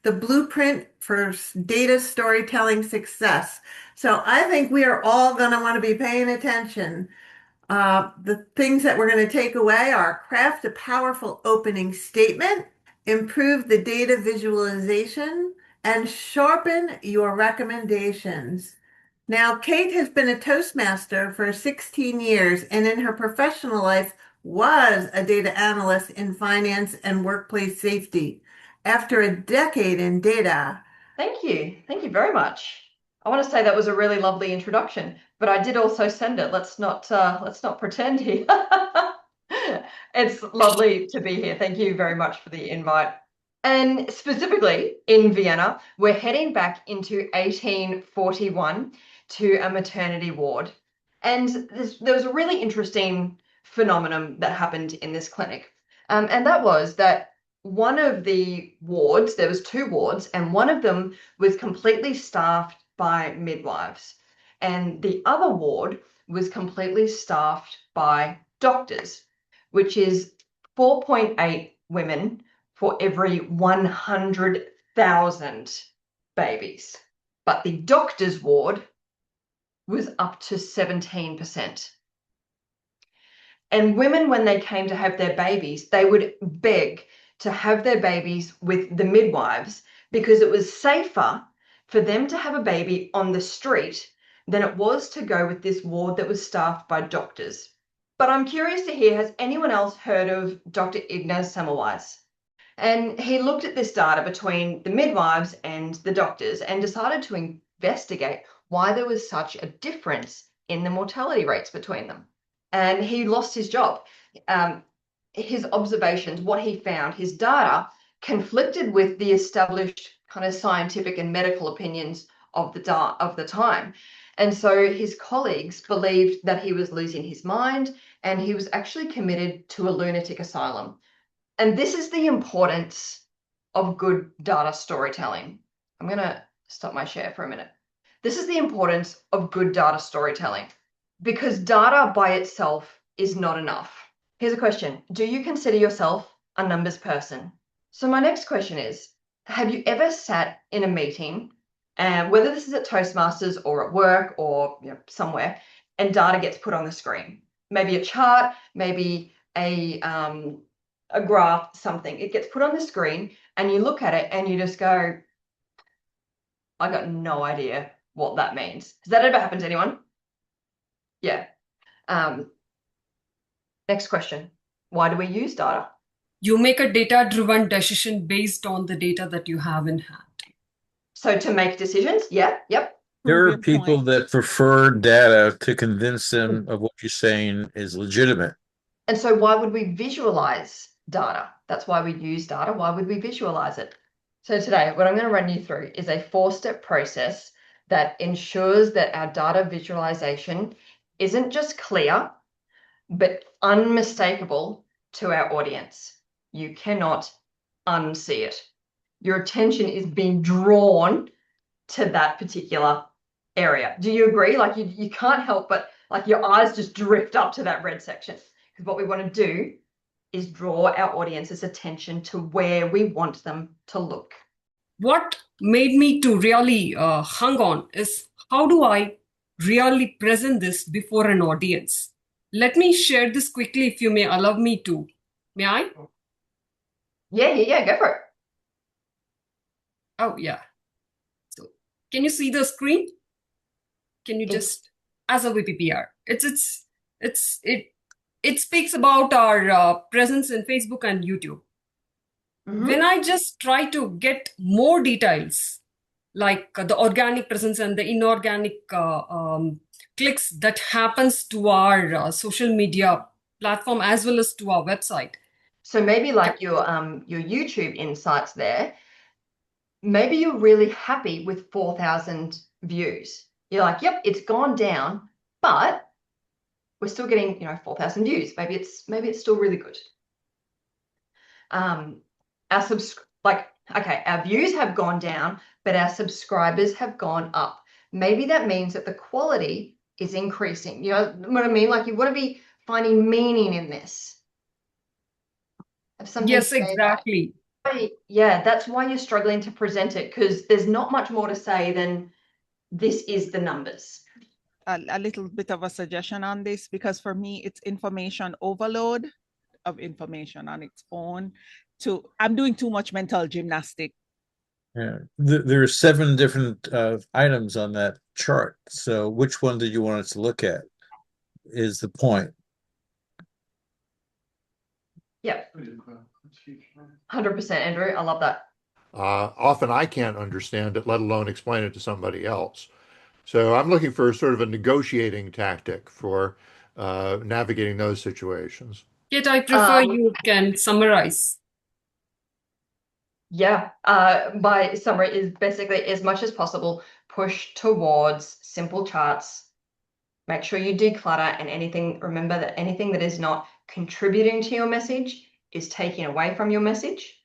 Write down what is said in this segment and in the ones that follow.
the blueprint for data storytelling success. So I think we are all going to want to be paying attention. The things that we're going to take away are craft a powerful opening statement, improve the data visualization, and sharpen your recommendations. Now, Kate has been a Toastmaster for 16 years and in her professional life was a data analyst in finance and workplace safety. After a decade in data, Thank you. Thank you very much. I want to say that was a really lovely introduction, but I did also send it. Let's not pretend here. It's lovely to be here. Thank you very much for the invite. And specifically in Vienna, we're heading back into 1841 to a maternity ward. And there was a really interesting phenomenon that happened in this clinic. And that was that one of the wards, there was two wards, and one of them was completely staffed by midwives. And the other ward was completely staffed by doctors, which is 4.8 women for every 100,000 babies. But the doctor's ward was up to 17%. And women, when they came to have their babies, they would beg to have their babies with the midwives because it was safer for them to have a baby on the street than it was to go with this ward that was staffed by doctors. But I'm curious to hear, has anyone else heard of Dr. Ignaz Semmelweis? And he looked at this data between the midwives and the doctors and decided to investigate why there was such a difference in the mortality rates between them. And he lost his job. His observations, what he found, his data conflicted with the established kind of scientific and medical opinions of the time. And so his colleagues believed that he was losing his mind and he was actually committed to a lunatic asylum. And this is the importance of good data storytelling. I'm going to stop my share for a minute. This is the importance of good data storytelling because data by itself is not enough. Here's a question. Do you consider yourself a numbers person? So my next question is, have you ever sat in a meeting, and whether this is at Toastmasters or at work or somewhere, and data gets put on the screen? Maybe a chart, maybe a graph, something. It gets put on the screen and you look at it and you just go, I got no idea what that means. Has that ever happened to anyone? Yeah. Next question. Why do we use data? You make a data-driven decision based on the data that you have in hand. So to make decisions? Yeah, yep. There are people that prefer data to convince them of what you're saying is legitimate. And so why would we visualize data? That's why we use data. Why would we visualize it? So today, what I'm going to run you through is a 4-step process that ensures that our data visualization isn't just clear, but unmistakable to our audience. You cannot unsee it. Your attention is being drawn to that particular area. Do you agree? Like you can't help but like your eyes just drift up to that red section. Because what we want to do is draw our audience's attention to where we want them to look. What made me to really hang on is how do I really present this before an audience? Let me share this quickly if you may allow me to. May I? Yeah, go for it. Oh, yeah. So can you see the screen? Can you just, as a VPPR, it speaks about our presence in Facebook and YouTube. Mm-hmm. When I just try to get more details, like the organic presence and the inorganic clicks that happens to our social media platform as well as to our website. So maybe like your YouTube insights there, maybe you're really happy with 4,000 views. You're like, yep, it's gone down, but we're still getting 4,000 views. Maybe it's still really good. Our views have gone down, but our subscribers have gone up. Maybe that means that the quality is increasing. You know what I mean? Like you want to be finding meaning in this. Yes, exactly. That's why you're struggling to present it, because there's not much more to say than this is the numbers. A little bit of a suggestion on this, because for me, it's information overload of information on its own. I'm doing too much mental gymnastics. Yeah, there are 7 different items on that chart. So which one do you want us to look at? Is the point. Yep. 100%, Andrew. I love that. Often I can't understand it, let alone explain it to somebody else. So I'm looking for sort of a negotiating tactic for navigating those situations. Yet I prefer you can summarize. My summary is basically, as much as possible, push towards simple charts. Make sure you declutter, and remember that anything that is not contributing to your message is taking away from your message.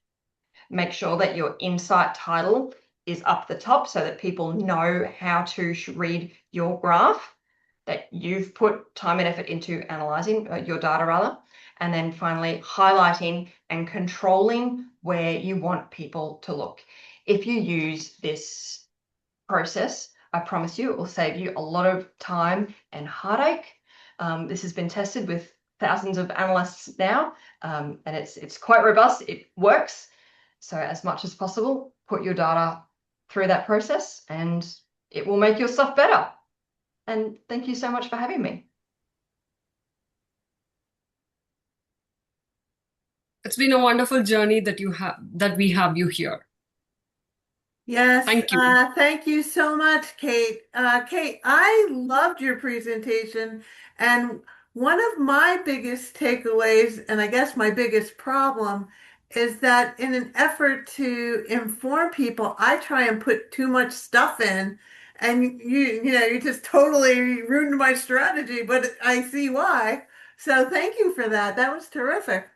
Make sure that your insight title is up the top so that people know how to read your graph, that you've put time and effort into analyzing your data rather. And then finally, highlighting and controlling where you want people to look. If you use this process, I promise you, it will save you a lot of time and heartache. This has been tested with thousands of analysts now, and it's quite robust. It works. So as much as possible, put your data through that process and it will make your stuff better. And thank you so much for having me. It's been a wonderful journey that we have you here. Yes, Thank you. Thank you so much, Kate. Kate, I loved your presentation, and one of my biggest takeaways, and I guess my biggest problem, is that in an effort to inform people, I try and put too much stuff in, and you just totally ruined my strategy, but I see why. So thank you for that. That was terrific.